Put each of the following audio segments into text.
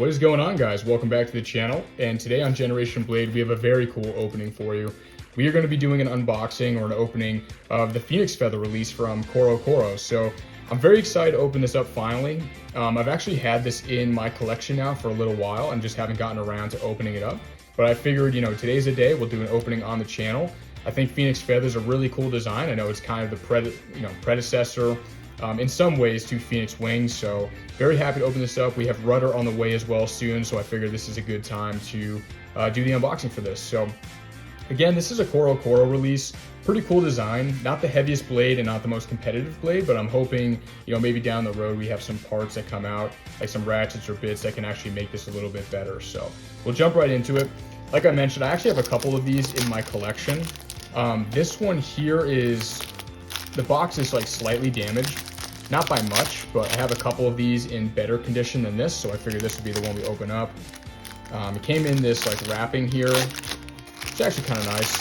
What is going on, guys? Welcome back to the channel, and today on Generation Blade we have a very cool opening for you. We are going to be doing an unboxing or an opening of the Phoenix Feather release from CoroCoro. So I'm very excited to open this up finally. I've actually had this in my collection now for a little while and just haven't gotten around to opening it up. But I figured, today's the day, we'll do an opening on the channel. I think Phoenix Feather is a really cool design. I know it's kind of the predecessor in some ways to Phoenix Wings, so very happy to open this up. We have rudder on the way as well soon, so I figured this is a good time to do the unboxing for this. So again, this is a CoroCoro release. Pretty cool design, not the heaviest blade and not the most competitive blade, but I'm hoping maybe down the road we have some parts that come out, like some ratchets or bits that can actually make this a little bit better. So we'll jump right into it. Like I mentioned, I actually have a couple of these in my collection. This one here the box is like slightly damaged, not by much, but I have a couple of these in better condition than this, so I figured this would be the one we open up. It came in this like wrapping here. It's actually kind of nice.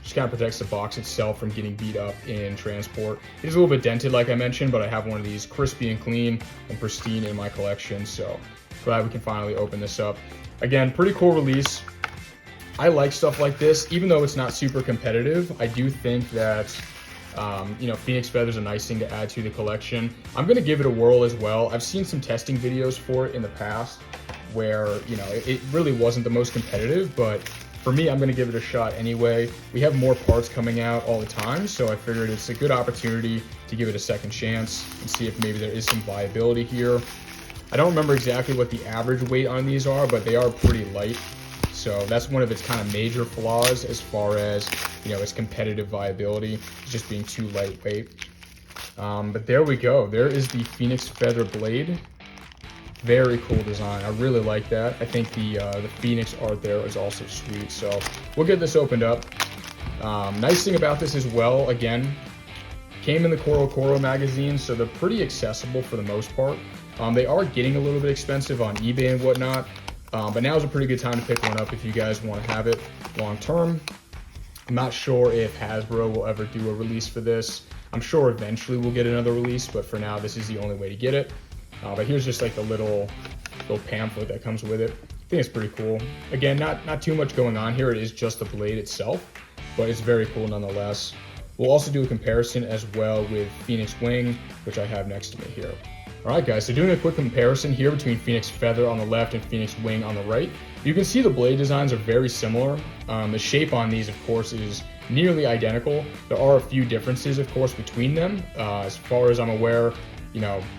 Just kind of protects the box itself from getting beat up in transport. It is a little bit dented, like I mentioned, but I have one of these crispy and clean and pristine in my collection, so glad we can finally open this up. Again, pretty cool release. I like stuff like this, even though it's not super competitive. I do think that Phoenix Feather is a nice thing to add to the collection. I'm going to give it a whirl as well. I've seen some testing videos for it in the past where, it really wasn't the most competitive, but for me, I'm going to give it a shot anyway. We have more parts coming out all the time, so I figured it's a good opportunity to give it a second chance and see if maybe there is some viability here. I don't remember exactly what the average weight on these are, but they are pretty light. So that's one of its kind of major flaws as far as, its competitive viability, just being too lightweight. But there we go. There is the Phoenix Feather blade. Very cool design. I really like that. I think the Phoenix art there is also sweet. So we'll get this opened up. Nice thing about this as well, again, came in the CoroCoro magazine, so they're pretty accessible for the most part. They are getting a little bit expensive on eBay and whatnot. But now is a pretty good time to pick one up if you guys want to have it long term. I'm not sure if Hasbro will ever do a release for this. I'm sure eventually we'll get another release, but for now this is the only way to get it. But here's just like the little pamphlet that comes with it. I think it's pretty cool. Again, not too much going on here. It is just the blade itself, but it's very cool nonetheless. We'll also do a comparison as well with Phoenix Wing, which I have next to me here. Alright guys, so doing a quick comparison here between Phoenix Feather on the left and Phoenix Wing on the right. You can see the blade designs are very similar. The shape on these, of course, is nearly identical. There are a few differences, of course, between them. As far as I'm aware,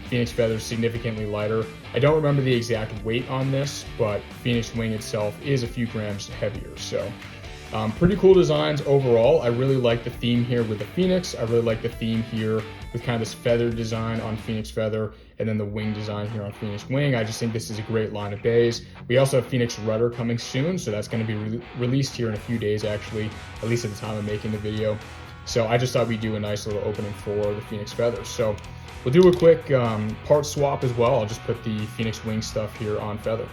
Phoenix Feather is significantly lighter. I don't remember the exact weight on this, but Phoenix Wing itself is a few grams heavier. So pretty cool designs overall. I really like the theme here with the Phoenix. I really like the theme here with kind of this feather design on Phoenix Feather and then the wing design here on Phoenix Wing. I just think this is a great line of bays. We also have Phoenix Rudder coming soon, so that's going to be released here in a few days actually, at least at the time of making the video. So I just thought we'd do a nice little opening for the Phoenix Feather. So we'll do a quick part swap as well. I'll just put the Phoenix Wing stuff here on Feather.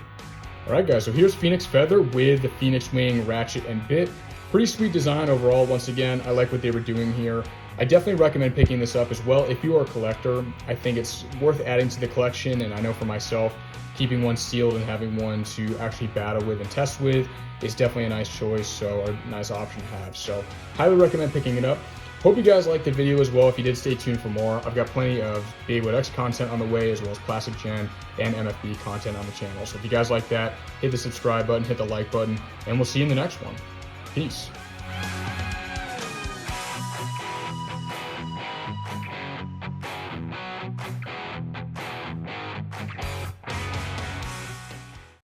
Alright guys, so here's Phoenix Feather with the Phoenix Wing ratchet and bit. Pretty sweet design overall. Once again, I like what they were doing here. I definitely recommend picking this up as well. If you are a collector, I think it's worth adding to the collection, and I know for myself, keeping one sealed and having one to actually battle with and test with is definitely a nice choice, so a nice option to have. So highly recommend picking it up. Hope you guys liked the video as well. If you did, stay tuned for more. I've got plenty of Beyblade X content on the way, as well as Classic Gen and MFB content on the channel. So if you guys like that, hit the subscribe button, hit the like button, and we'll see you in the next one. Peace.